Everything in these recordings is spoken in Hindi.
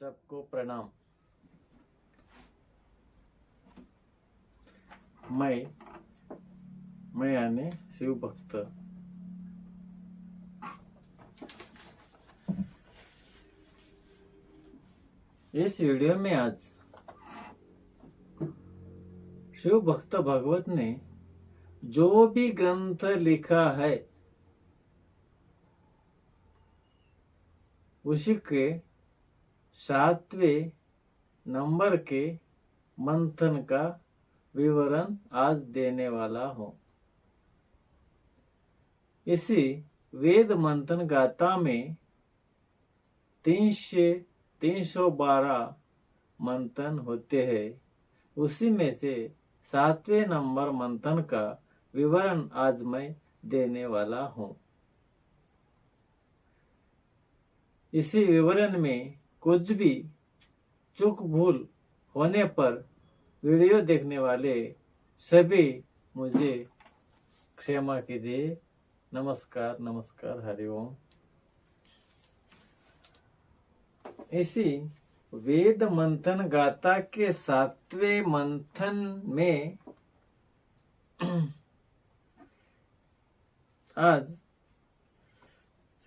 सबको प्रणाम। मैं यानी शिव भक्त। इस वीडियो में आज शिव भक्त भागवत ने जो भी ग्रंथ लिखा है उसी के 7वें नंबर के मंथन का विवरण आज देने वाला हूं। इसी वेद मंथन गाथा में 312 मंथन होते हैं। उसी में से 7वें नंबर मंथन का विवरण आज मैं देने वाला हूं। इसी विवरण में कुछ भी चूक भूल होने पर वीडियो देखने वाले सभी मुझे क्षमा कीजिए। नमस्कार नमस्कार, हरिओम। इसी वेद मंथन गाथा के 7वें मंथन में आज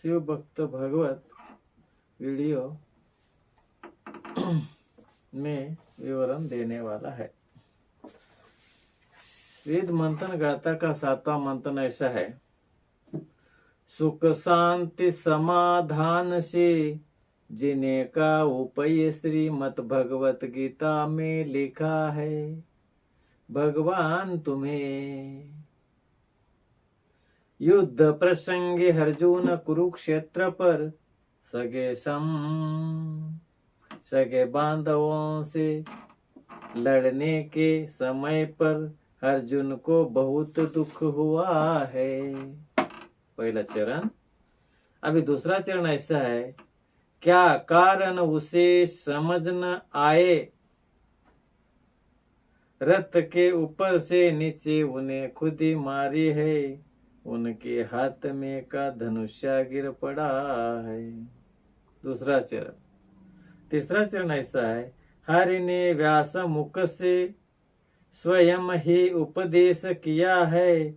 शिव भक्त भागवत वीडियो में विवरण देने वाला है। वेद मंथन गाथा का 7वां मंथन ऐसा है। सुख शांति समाधान से जीने का उपाय श्रीमद् भगवत गीता में लिखा है। भगवान तुम्हें युद्ध प्रसंगे अर्जुन कुरुक्षेत्र पर सगे बांधवों से लड़ने के समय पर अर्जुन को बहुत दुख हुआ है। पहला चरण। अभी दूसरा चरण ऐसा है। क्या कारण उसे समझ न आए, रथ के ऊपर से नीचे उन्हें खुद ही मारी है, उनके हाथ में का धनुष्य गिर पड़ा है। दूसरा चरण। तीसरा चरण ऐसा है। हरि ने व्यास मुख से स्वयं ही उपदेश किया है,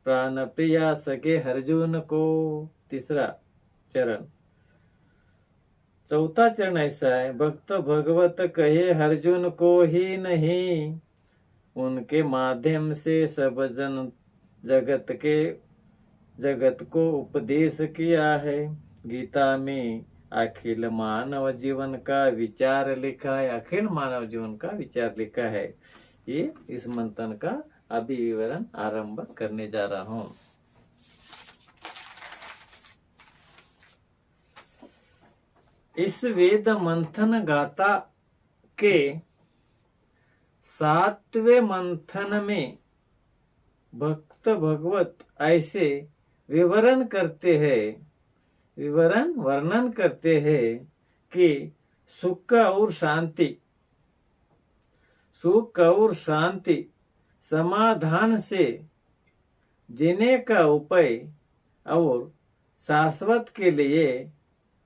प्राण प्रिया सके अर्जुन को। तीसरा चरण। चौथा चरण ऐसा है। भक्त भगवत कहे अर्जुन को ही नहीं, उनके माध्यम से सब जगत को उपदेश किया है। गीता में अखिल मानव जीवन का विचार लिखा है। अखिल मानव जीवन का विचार लिखा है। ये इस मंथन का अभी विवरण आरंभ करने जा रहा हूं। इस वेद मंथन गाथा के 7वें मंथन में भक्त भगवत ऐसे वर्णन करते हैं कि सुख और शांति समाधान से जीने का उपाय और शाश्वत के लिए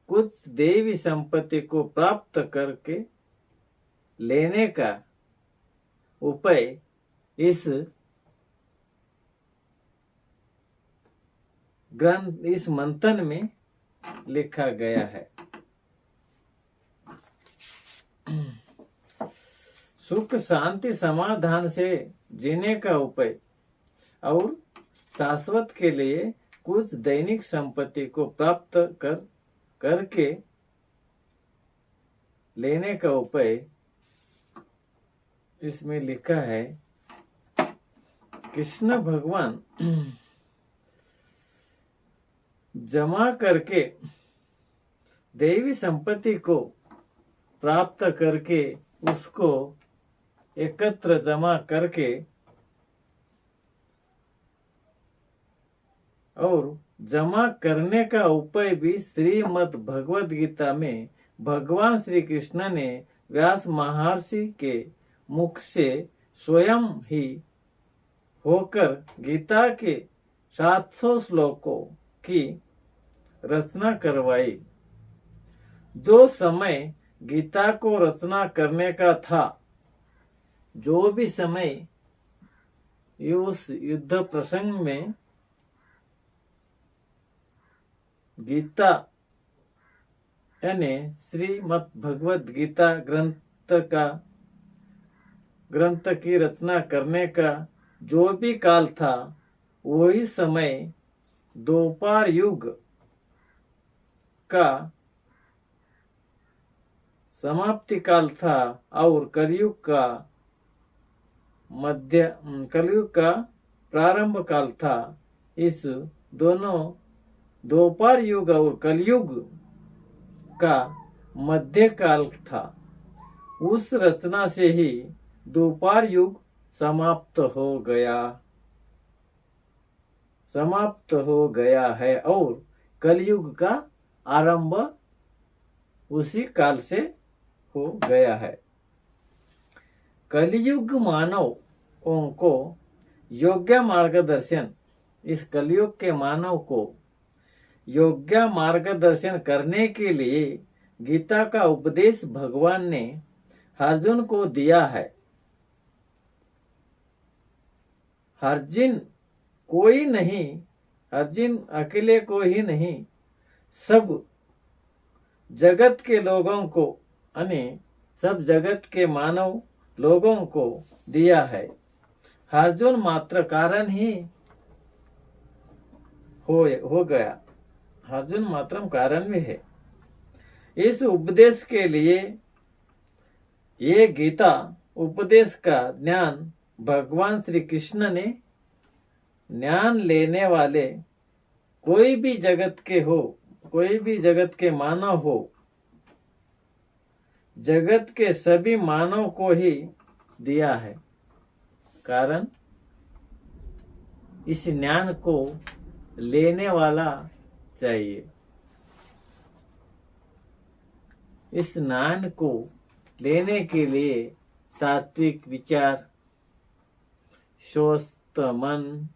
कुछ देवी संपत्ति को प्राप्त करके लेने का उपाय इस मंथन में लिखा गया है। सुख शांति समाधान से जीने का उपाय और शाश्वत के लिए कुछ दैनिक संपत्ति को प्राप्त करके लेने का उपाय इसमें लिखा है। कृष्ण भगवान जमा करके देवी संपत्ति को प्राप्त करके उसको एकत्र जमा करके और जमा करने का उपाय भी श्रीमद् भगवद गीता में भगवान श्री कृष्ण ने व्यास महर्षि के मुख से स्वयं ही होकर गीता के 700 श्लोकों की रचना करवाई। जो समय गीता को रचना करने का था, जो भी समय उस युद्ध प्रसंग में गीता यानी श्रीमद् भगवत गीता ग्रंथ की रचना करने का जो भी काल था, वही समय द्वापर युग का समाप्ति काल था और कलयुग का प्रारंभ काल था। इस दोनों द्वापर युग और कलयुग का मध्य काल था। उस रचना से ही द्वापर युग समाप्त हो गया है और कलयुग का आरंभ उसी काल से हो गया है। कलयुग मानवों को योग्य मार्गदर्शन, इस कलयुग के मानव को योग्य मार्गदर्शन करने के लिए गीता का उपदेश भगवान ने अर्जुन को दिया है। अर्जुन अकेले को ही नहीं, सब जगत के लोगों को सब जगत के मानव लोगों को दिया है। अर्जुन मात्र कारण ही हो गया, अर्जुन मात्र कारण भी है। इस उपदेश के लिए ये गीता उपदेश का ज्ञान भगवान श्री कृष्ण ने ज्ञान लेने वाले कोई भी जगत के मानव हो, जगत के सभी मानव को ही दिया है। कारण इस ज्ञान को लेने वाला चाहिए। इस ज्ञान को लेने के लिए सात्विक विचार, स्वस्थ मन,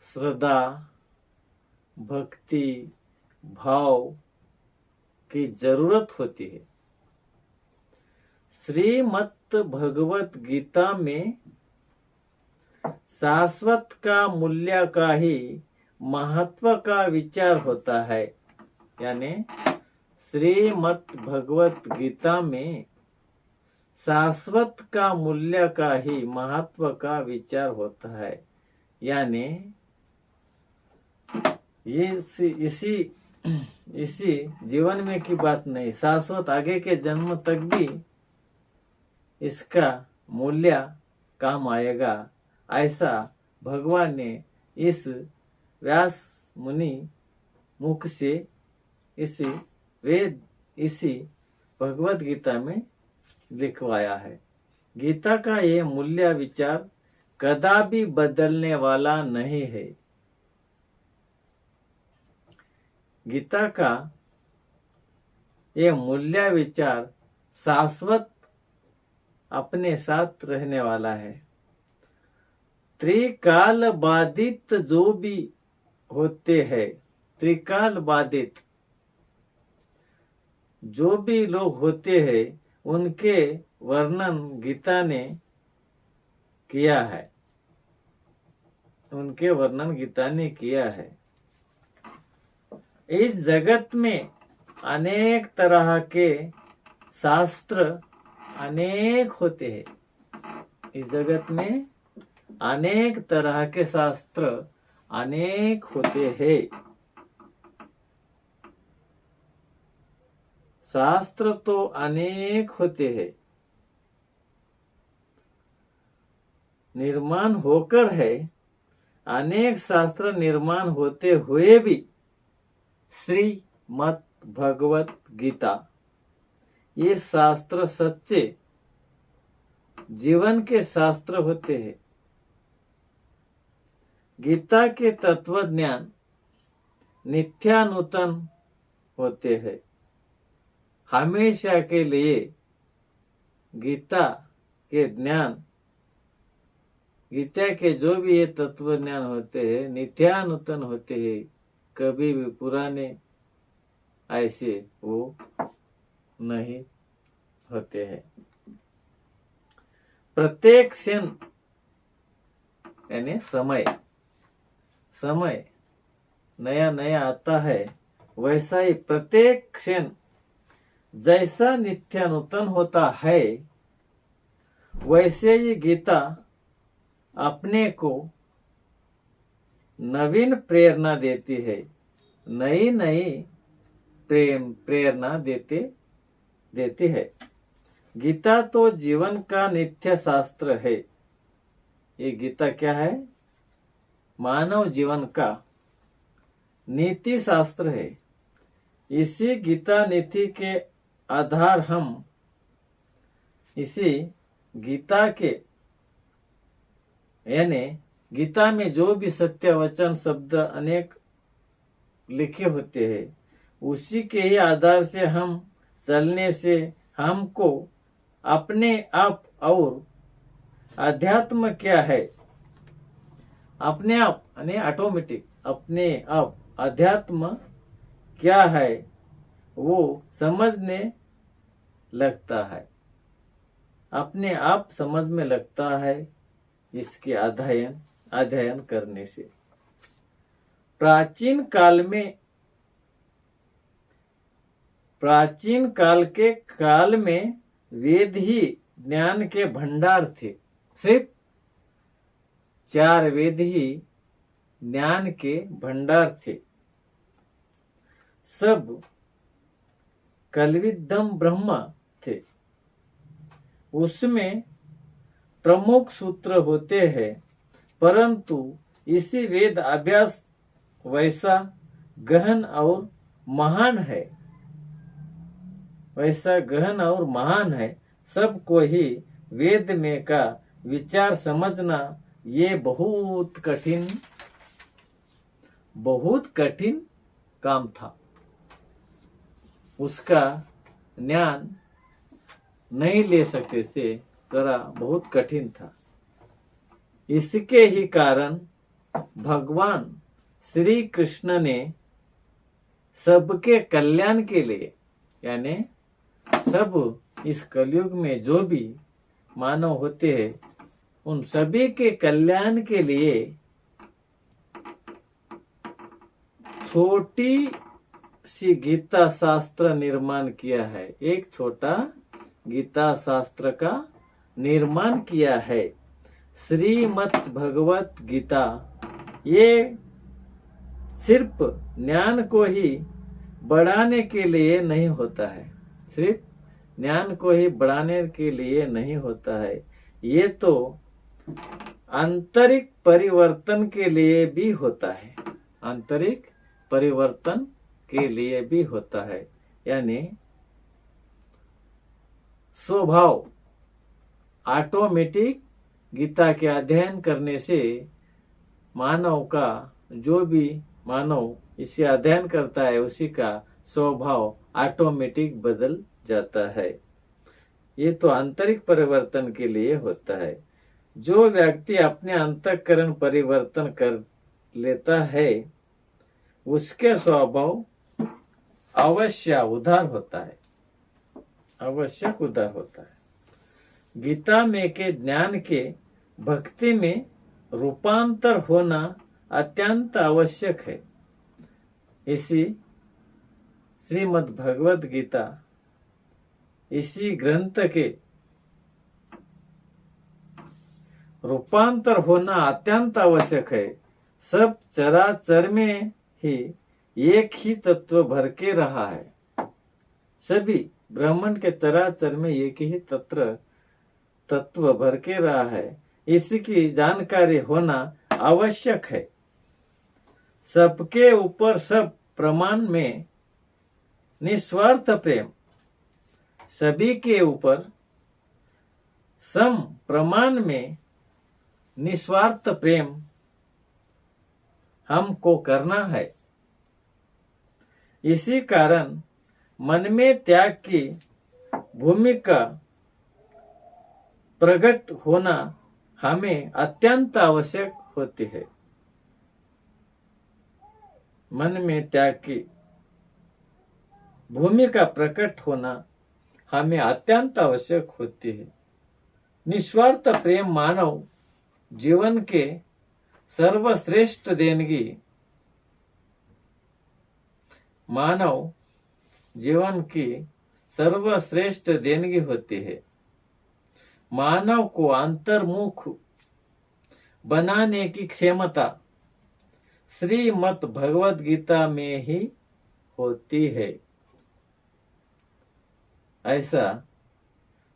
श्रद्धा, भक्ति भाव की जरूरत होती है। श्रीमद् भगवत गीता में शाश्वत का मूल्य का ही महत्व का विचार होता है। यानी श्रीमद् भगवत गीता में शाश्वत का मूल्य का ही महत्व का विचार होता है। यानी ये इसी जीवन में की बात नहीं, शाश्वत आगे के जन्म तक भी इसका मूल्य काम आएगा। ऐसा भगवान ने इस व्यास मुनि मुख से इसी भगवत गीता में लिखवाया है। गीता का ये मूल्य विचार कदापि बदलने वाला नहीं है। गीता का ये मूल्य विचार शाश्वत अपने साथ रहने वाला है। त्रिकाल बाधित जो भी होते हैं, त्रिकाल बाधित जो भी लोग होते हैं, उनके वर्णन गीता ने किया है। उनके वर्णन गीता ने किया है। इस जगत में अनेक तरह के शास्त्र अनेक होते हैं। इस जगत में अनेक तरह के शास्त्र अनेक होते हैं। शास्त्र तो अनेक होते हैं, निर्माण होकर है। अनेक शास्त्र निर्माण होते हुए भी श्रीमद् भगवत गीता ये शास्त्र सच्चे जीवन के शास्त्र होते हैं। गीता के तत्व ज्ञान नित्यानूतन होते हैं। हमेशा के लिए गीता के ज्ञान, गीता के जो भी ये तत्व ज्ञान होते हैं नित्यानूतन होते हैं। कभी भी पुराने ऐसे वो नहीं होते हैं। प्रत्येक क्षण यानी समय समय नया नया आता है, वैसा ही प्रत्येक क्षण जैसा नित्यानूतन होता है, वैसे ही गीता अपने को नवीन प्रेरणा देती है, नई नई प्रेरणा देती है। गीता तो जीवन का नित्य शास्त्र है। ये गीता क्या है? मानव जीवन का नीति शास्त्र है। इसी गीता नीति के आधार हम इसी गीता के यानी गीता में जो भी सत्य वचन शब्द अनेक लिखे होते हैं, उसी के ही आधार से हम चलने से हमको अपने आप और अध्यात्म क्या है, अपने आप यानी ऑटोमेटिक अपने आप अध्यात्म क्या है वो समझने लगता है, अपने आप समझ में लगता है इसके अध्ययन करने से। प्राचीन काल में वेद ही ज्ञान के भंडार थे। सिर्फ 4 वेद ही ज्ञान के भंडार थे। सब कल्विदम ब्रह्म थे। उसमें प्रमुख सूत्र होते हैं, परंतु इसी वेद अभ्यास वैसा गहन और महान है, सबको ही वेद में का विचार समझना ये बहुत कठिन काम था। उसका ज्ञान नहीं ले सकते थे, जरा बहुत कठिन था। इसके ही कारण भगवान श्री कृष्ण ने सबके कल्याण के लिए यानी सब इस कलयुग में जो भी मानव होते हैं, उन सभी के कल्याण के लिए छोटी सी गीता शास्त्र निर्माण किया है। एक छोटा गीता शास्त्र का निर्माण किया है, श्रीमद् भगवत गीता। ये सिर्फ ज्ञान को ही बढ़ाने के लिए नहीं होता है, सिर्फ ज्ञान को ही बढ़ाने के लिए नहीं होता है, ये तो आंतरिक परिवर्तन के लिए भी होता है, आंतरिक परिवर्तन के लिए भी होता है। यानी स्वभाव ऑटोमेटिक गीता के अध्ययन करने से मानव का जो भी मानव इसे अध्ययन करता है, उसी का स्वभाव ऑटोमेटिक बदल जाता है। ये तो आंतरिक परिवर्तन के लिए होता है। जो व्यक्ति अपने अंतःकरण परिवर्तन कर लेता है, उसके स्वभाव अवश्य उदार होता है, आवश्यक उदार होता है। गीता में के ज्ञान के भक्ति में रूपांतर होना अत्यंत आवश्यक है। इसी श्रीमद् भगवत गीता इसी ग्रंथ के रूपांतर होना अत्यंत आवश्यक है। सब चराचर में ही एक ही तत्व भर के रहा है, सभी ब्रह्मांड के चराचर में एक ही तत्व भर के रहा है, इसकी जानकारी होना आवश्यक है। सबके ऊपर सब प्रमाण में निस्वार्थ प्रेम, सभी के ऊपर सम प्रमाण में निस्वार्थ प्रेम हमको करना है। इसी कारण मन में त्याग की भूमिका प्रकट होना हमें अत्यंत आवश्यक होती है। मन में त्याग की भूमिका प्रकट होना हमें अत्यंत आवश्यक होती है। निस्वार्थ प्रेम मानव जीवन के सर्वश्रेष्ठ देनगी, मानव जीवन की सर्वश्रेष्ठ देनगी होती है। मानव को अंतर्मुख बनाने की क्षमता श्रीमद् भगवद गीता में ही होती है। ऐसा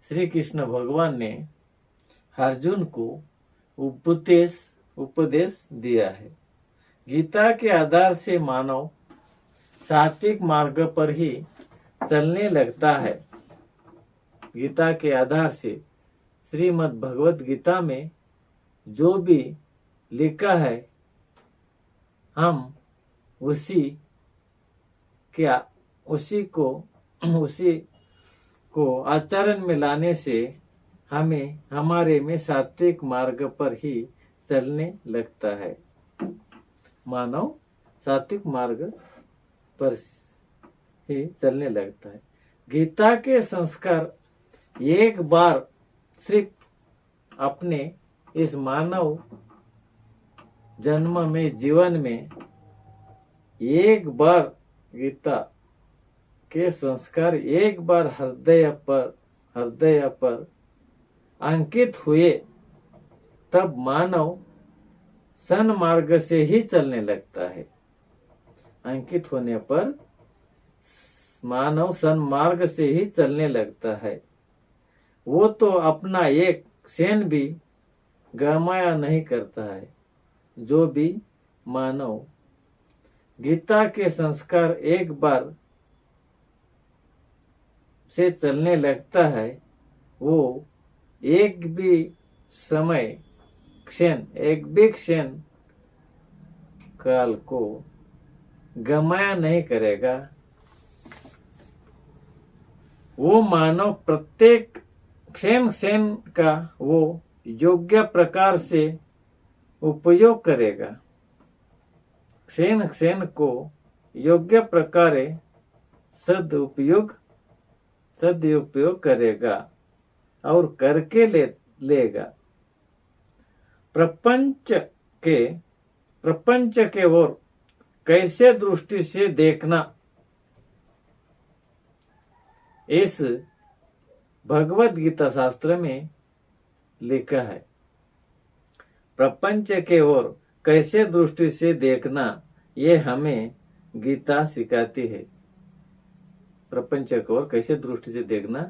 श्री कृष्ण भगवान ने अर्जुन को उपदेश दिया है। गीता के आधार से मानव सात्विक मार्ग पर ही चलने लगता है। गीता के आधार से श्रीमद् भगवद गीता में जो भी लिखा है, हम उसी को आचरण में लाने से हमें हमारे में सात्विक मार्ग पर ही चलने लगता है। मानव सात्विक मार्ग पर ही चलने लगता है। गीता के संस्कार एक बार सिर्फ अपने इस मानव जन्म में, जीवन में एक बार गीता के संस्कार एक बार हृदय पर अंकित हुए, तब मानव सन्मार्ग से ही चलने लगता है। अंकित होने पर मानव सन्मार्ग से ही चलने लगता है। वो तो अपना एक क्षण भी गमाया नहीं करता है। जो भी मानव गीता के संस्कार एक बार से चलने लगता है, वो एक भी क्षण काल को गमाया नहीं करेगा। वो मानव प्रत्येक क्षण का वो योग्य प्रकार से उपयोग करेगा। क्षण को योग्य प्रकार सदुपयोग करेगा और करके लेगा। प्रपंच के ओर कैसे दृष्टि से देखना, इस भगवद गीता शास्त्र में लिखा है। प्रपंच के ओर कैसे दृष्टि से देखना, ये हमें गीता सिखाती है। प्रपंच की ओर कैसे दृष्टि से देखना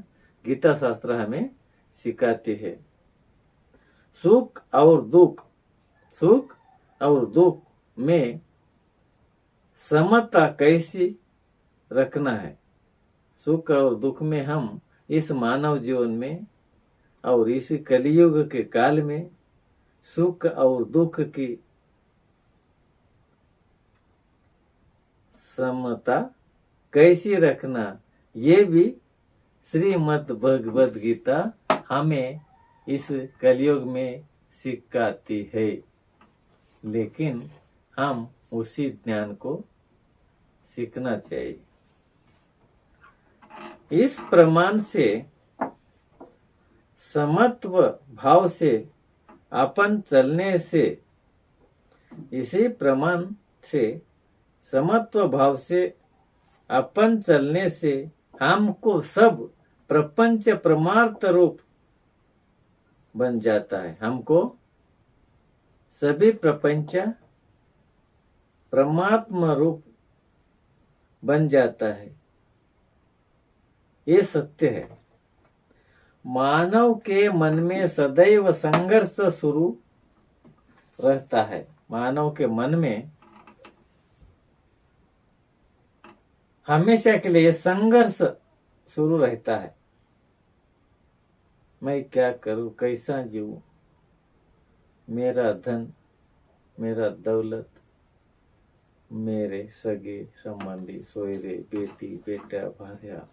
गीता शास्त्र हमें सिखाती है। सुख और दुख में समता कैसी रखना है। सुख और दुख में हम इस मानव जीवन में और इस कलियुग के काल में सुख और दुख की समता कैसी रखना, ये भी श्रीमद् भगवद गीता हमें इस कलयुग में सिखाती है। लेकिन हम उसी ज्ञान को सीखना चाहिए। इस प्रमाण से समत्व भाव से अपन चलने से, इसी प्रमाण से समत्व भाव से अपन चलने से हमको सब प्रपंच परमार्थ रूप बन जाता है। हमको सभी प्रपंच परमात्मा रूप बन जाता है। ये सत्य है। मानव के मन में सदैव संघर्ष शुरू रहता है। मानव के मन में हमेशा के लिए संघर्ष शुरू रहता है। मैं क्या करूं, कैसा जीऊं, मेरा धन, मेरा दौलत, मेरे सगे संबंधी, सोयरे, बेटी, बेटा, भार्या,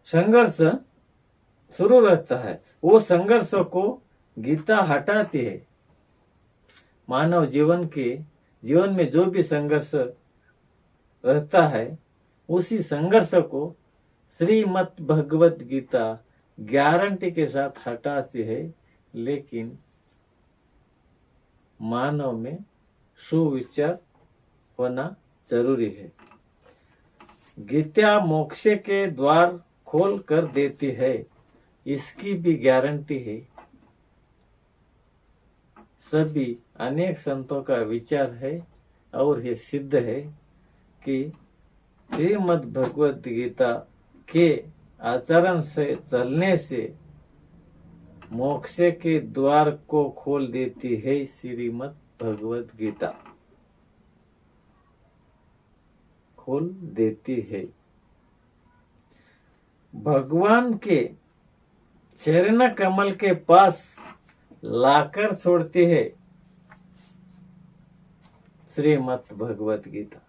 संघर्ष शुरू रहता है। वो संघर्ष को गीता हटाती है। मानव जीवन में जो भी संघर्ष रहता है, उसी संघर्ष को श्रीमद् भगवत गीता गारंटी के साथ हटाती है, लेकिन मानव में सुविचार होना जरूरी है। गीता मोक्ष के द्वार खोल कर देती है, इसकी भी गारंटी है। सभी अनेक संतों का विचार है और ये सिद्ध है कि श्रीमद् भगवत गीता के आचरण से चलने से मोक्ष के द्वार को खोल देती है श्रीमद् भगवत गीता, खोल देती है। भगवान के चरण कमल के पास लाकर छोड़ती है श्रीमद् भगवत गीता।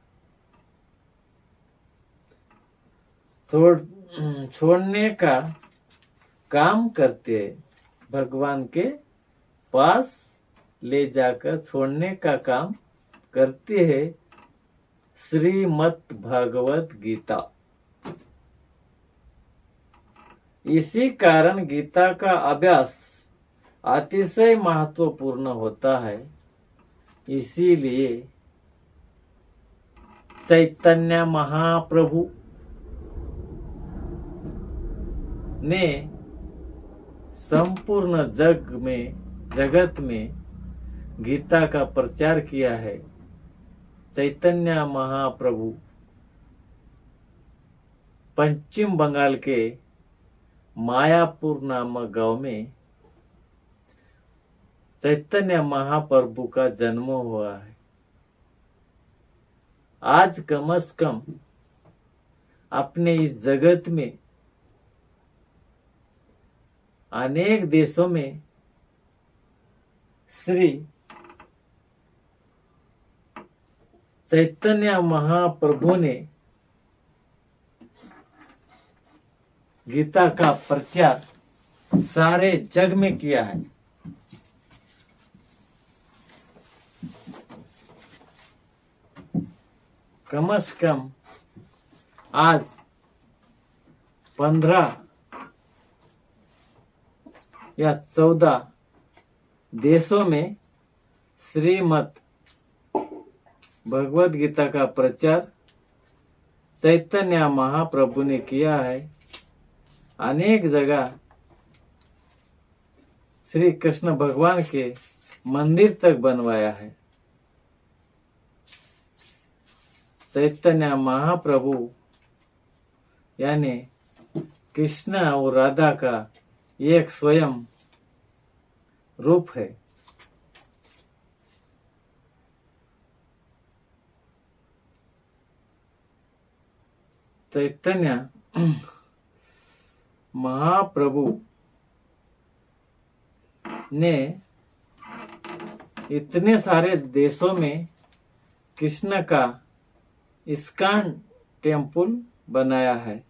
छोड़ने का काम करते हैं, भगवान के पास ले जाकर छोड़ने का काम करती है श्रीमद् भगवत गीता। इसी कारण गीता का अभ्यास अतिशय महत्वपूर्ण होता है। इसीलिए चैतन्य महाप्रभु ने संपूर्ण जगत में गीता का प्रचार किया है। चैतन्य महाप्रभु पश्चिम बंगाल के मायापुर नामक गांव में चैतन्य महाप्रभु का जन्म हुआ है। आज कम से कम अपने इस जगत में अनेक देशों में श्री चैतन्य महाप्रभु ने गीता का प्रचार सारे जग में किया है। कम से कम आज 15 या 14 देशों में श्रीमद् भगवत गीता का प्रचार चैतन्य महाप्रभु ने किया है। अनेक जगह श्री कृष्ण भगवान के मंदिर तक बनवाया है। चैतन्य महाप्रभु यानी कृष्ण और राधा का एक स्वयं रूप है। चैतन्य महाप्रभु ने इतने सारे देशों में कृष्ण का इस्कॉन टेम्पल बनाया है।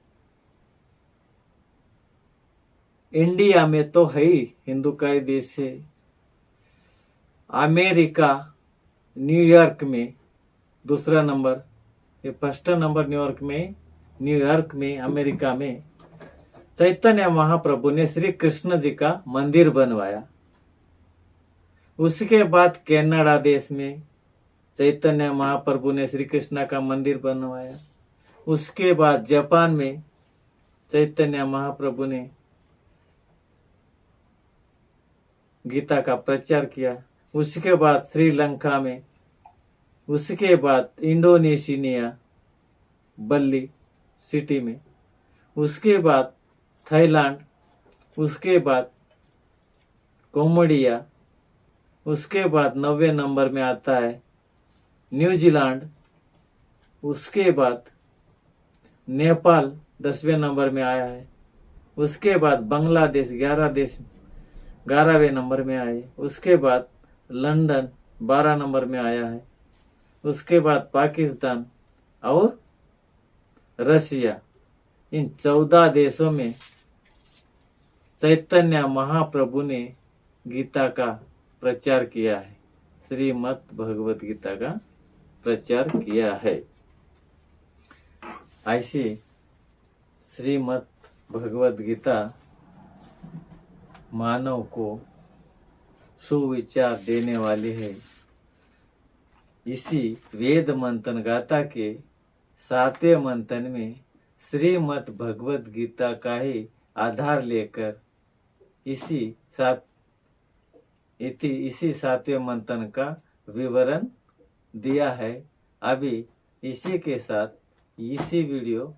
इंडिया में तो है ही, हिंदू का ही देश है। अमेरिका न्यूयॉर्क में दूसरा नंबर, ये फर्स्ट नंबर न्यूयॉर्क में अमेरिका में चैतन्य महाप्रभु ने श्री कृष्ण जी का मंदिर बनवाया। उसके बाद कनाडा देश में चैतन्य महाप्रभु ने श्री कृष्ण का मंदिर बनवाया। उसके बाद जापान में चैतन्य महाप्रभु ने गीता का प्रचार किया। उसके बाद श्रीलंका में, उसके बाद इंडोनेशिया बल्ली सिटी में, उसके बाद थाईलैंड, उसके बाद कोमोडिया, उसके बाद 90 नंबर में आता है न्यूजीलैंड, उसके बाद नेपाल 10वें नंबर में आया है। उसके बाद बांग्लादेश 11वें नंबर में आए। उसके बाद लंदन 12 नंबर में आया है। उसके बाद पाकिस्तान और रशिया, इन 14 देशों में चैतन्य महाप्रभु ने गीता का प्रचार किया है, श्रीमद् भगवत गीता का प्रचार किया है। ऐसे श्रीमद् भगवद गीता मानव को सुविचार देने वाली है। इसी वेद मंथन गाथा के 7वें मंथन में श्रीमद् भगवद गीता का ही आधार लेकर इसी 7वें मंथन का विवरण दिया है। अभी इसी के साथ इसी वीडियो,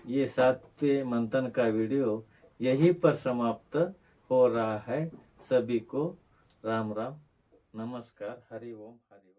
ये 7वें मंथन का वीडियो यहीं पर समाप्त हो रहा है। सभी को राम राम, नमस्कार, हरि ओम, हरि ओम।